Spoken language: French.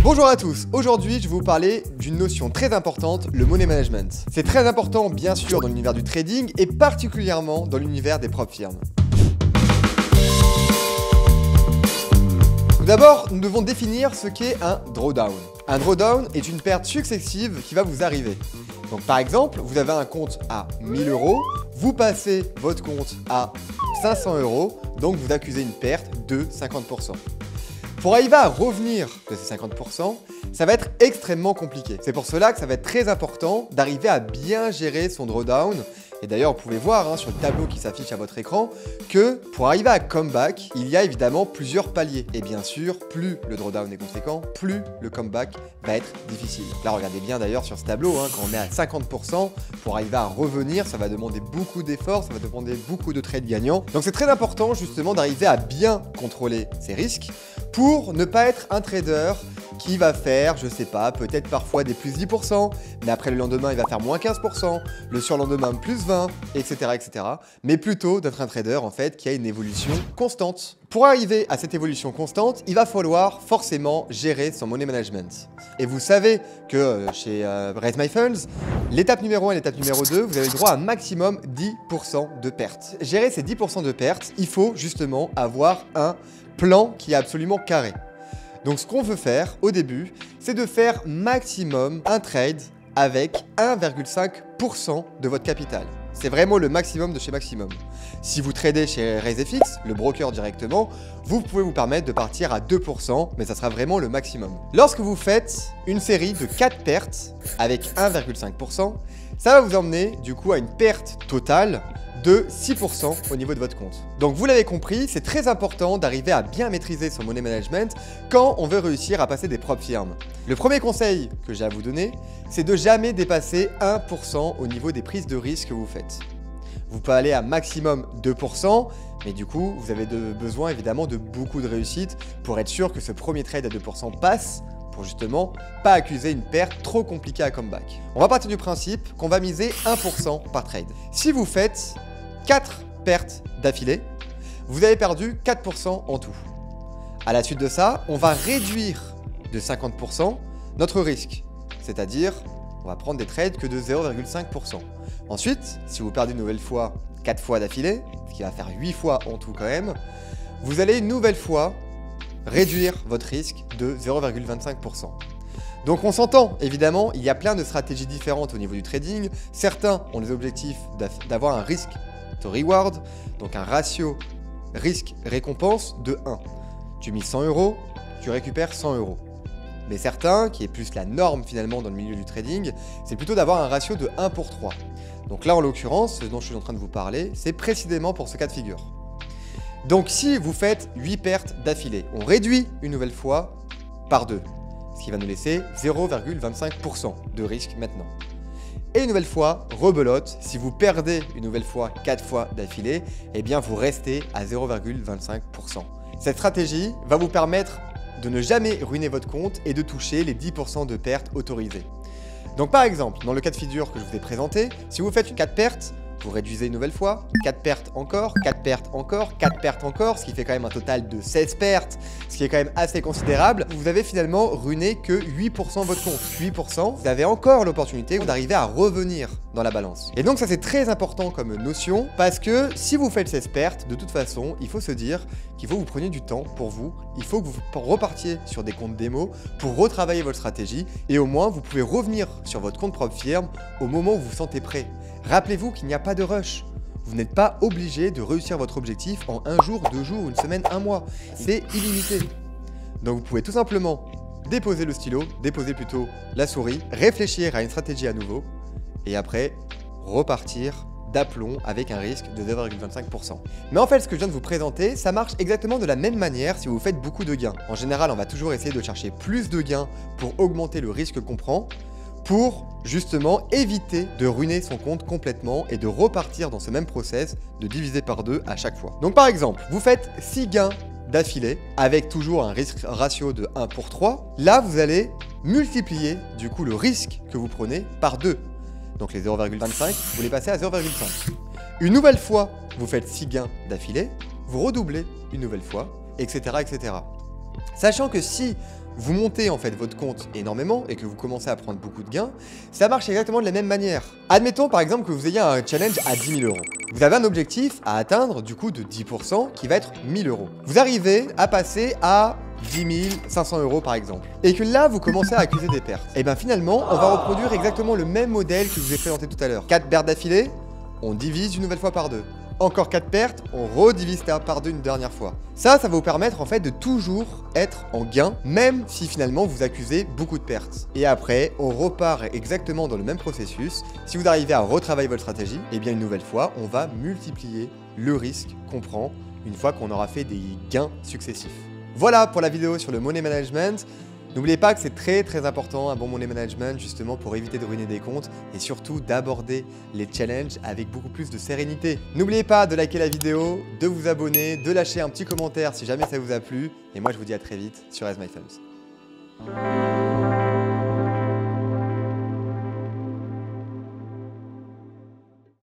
Bonjour à tous, aujourd'hui je vais vous parler d'une notion très importante, le money management. C'est très important bien sûr dans l'univers du trading et particulièrement dans l'univers des propres firmes. Tout d'abord, nous devons définir ce qu'est un drawdown. Un drawdown est une perte successive qui va vous arriver. Donc par exemple, vous avez un compte à 1000 €, vous passez votre compte à 500 €, donc vous accusez une perte de 50%. Pour arriver à revenir de ces 50%, ça va être extrêmement compliqué. C'est pour cela que ça va être très important d'arriver à bien gérer son drawdown. Et d'ailleurs, vous pouvez voir sur le tableau qui s'affiche à votre écran que pour arriver à comeback, il y a évidemment plusieurs paliers. Et bien sûr, plus le drawdown est conséquent, plus le comeback va être difficile. Là, regardez bien d'ailleurs sur ce tableau, quand on est à 50%, pour arriver à revenir, ça va demander beaucoup d'efforts, ça va demander beaucoup de trades gagnants. Donc c'est très important justement d'arriver à bien contrôler ces risques pour ne pas être un trader qui va faire, je sais pas, peut-être parfois des plus 10%, mais après le lendemain il va faire moins 15%, le surlendemain plus 20, etc. etc. Mais plutôt d'être un trader en fait qui a une évolution constante. Pour arriver à cette évolution constante, il va falloir forcément gérer son money management. Et vous savez que chez Raise My Funds, l'étape numéro 1 et l'étape numéro 2, vous avez le droit à un maximum 10% de pertes. Gérer ces 10% de pertes, il faut justement avoir un plan qui est absolument carré. Donc ce qu'on veut faire au début, c'est de faire maximum un trade avec 1,5% de votre capital. C'est vraiment le maximum de chez maximum. Si vous tradez chez RaiseFX, le broker directement, vous pouvez vous permettre de partir à 2%, mais ça sera vraiment le maximum. Lorsque vous faites une série de 4 pertes avec 1,5%, ça va vous emmener du coup à une perte totale de 6% au niveau de votre compte. Donc vous l'avez compris, c'est très important d'arriver à bien maîtriser son money management quand on veut réussir à passer des propres firmes. Le premier conseil que j'ai à vous donner, c'est de jamais dépasser 1% au niveau des prises de risque que vous faites. Vous pouvez aller à maximum 2%, mais du coup, vous avez besoin évidemment de beaucoup de réussite pour être sûr que ce premier trade à 2% passe, pour justement pas accuser une perte trop compliquée à comeback. On va partir du principe qu'on va miser 1% par trade. Si vous faites 4 pertes d'affilée, vous avez perdu 4% en tout. À la suite de ça, on va réduire de 50% notre risque, c'est-à-dire on va prendre des trades que de 0,5%. Ensuite, si vous perdez une nouvelle fois 4 fois d'affilée, ce qui va faire 8 fois en tout quand même, vous allez une nouvelle fois réduire votre risque de 0,25%. Donc on s'entend, évidemment, il y a plein de stratégies différentes au niveau du trading. Certains ont les objectifs d'avoir un risque to reward, donc un ratio risque-récompense de 1. Tu mises 100 €, tu récupères 100 €. Mais certains, qui est plus la norme finalement dans le milieu du trading, c'est plutôt d'avoir un ratio de 1 pour 3. Donc là en l'occurrence, ce dont je suis en train de vous parler, c'est précisément pour ce cas de figure. Donc si vous faites 8 pertes d'affilée, on réduit une nouvelle fois par 2, ce qui va nous laisser 0,25% de risque maintenant. Et une nouvelle fois, rebelote, si vous perdez une nouvelle fois 4 fois d'affilée, eh bien vous restez à 0,25%. Cette stratégie va vous permettre de ne jamais ruiner votre compte et de toucher les 10% de pertes autorisées. Donc par exemple, dans le cas de figure que je vous ai présenté, si vous faites 4 pertes, vous réduisez une nouvelle fois, 4 pertes encore, 4 pertes encore, 4 pertes encore, ce qui fait quand même un total de 16 pertes, ce qui est quand même assez considérable. Vous avez finalement ruiné que 8% votre compte. 8%, vous avez encore l'opportunité d'arriver à revenir dans la balance. Et donc ça c'est très important comme notion, parce que si vous faites 16 pertes, de toute façon, il faut se dire qu'il faut que vous preniez du temps pour vous, il faut que vous repartiez sur des comptes démo pour retravailler votre stratégie, et au moins vous pouvez revenir sur votre compte propre firme au moment où vous vous sentez prêt. Rappelez-vous qu'il n'y a pas de rush. Vous n'êtes pas obligé de réussir votre objectif en 1 jour, 2 jours, une semaine, 1 mois. C'est illimité. Donc vous pouvez tout simplement déposer le stylo, déposer plutôt la souris, réfléchir à une stratégie à nouveau et après repartir d'aplomb avec un risque de 0,25%. Mais en fait, ce que je viens de vous présenter, ça marche exactement de la même manière si vous faites beaucoup de gains. En général, on va toujours essayer de chercher plus de gains pour augmenter le risque qu'on prend, pour justement éviter de ruiner son compte complètement et de repartir dans ce même process de diviser par 2 à chaque fois. Donc par exemple, vous faites 6 gains d'affilée avec toujours un risque ratio de 1 pour 3. Là, vous allez multiplier du coup le risque que vous prenez par 2. Donc les 0,25, vous les passez à 0,5. Une nouvelle fois, vous faites 6 gains d'affilée, vous redoublez une nouvelle fois, etc., etc. Sachant que si vous montez en fait votre compte énormément et que vous commencez à prendre beaucoup de gains, ça marche exactement de la même manière. Admettons par exemple que vous ayez un challenge à 10 000 euros. Vous avez un objectif à atteindre du coup de 10% qui va être 1000 euros. Vous arrivez à passer à 10 500 euros par exemple. Et que là, vous commencez à accuser des pertes. Et bien finalement, on va reproduire exactement le même modèle que je vous ai présenté tout à l'heure. 4 pertes d'affilée, on divise une nouvelle fois par 2. Encore 4 pertes, on redivise par 2 une dernière fois. Ça va vous permettre en fait de toujours être en gain, même si finalement vous accusez beaucoup de pertes. Et après, on repart exactement dans le même processus. Si vous arrivez à retravailler votre stratégie, et bien une nouvelle fois, on va multiplier le risque qu'on prend une fois qu'on aura fait des gains successifs. Voilà pour la vidéo sur le money management. N'oubliez pas que c'est très important un bon money management justement pour éviter de ruiner des comptes et surtout d'aborder les challenges avec beaucoup plus de sérénité. N'oubliez pas de liker la vidéo, de vous abonner, de lâcher un petit commentaire si jamais ça vous a plu et moi je vous dis à très vite sur As My Thumbs.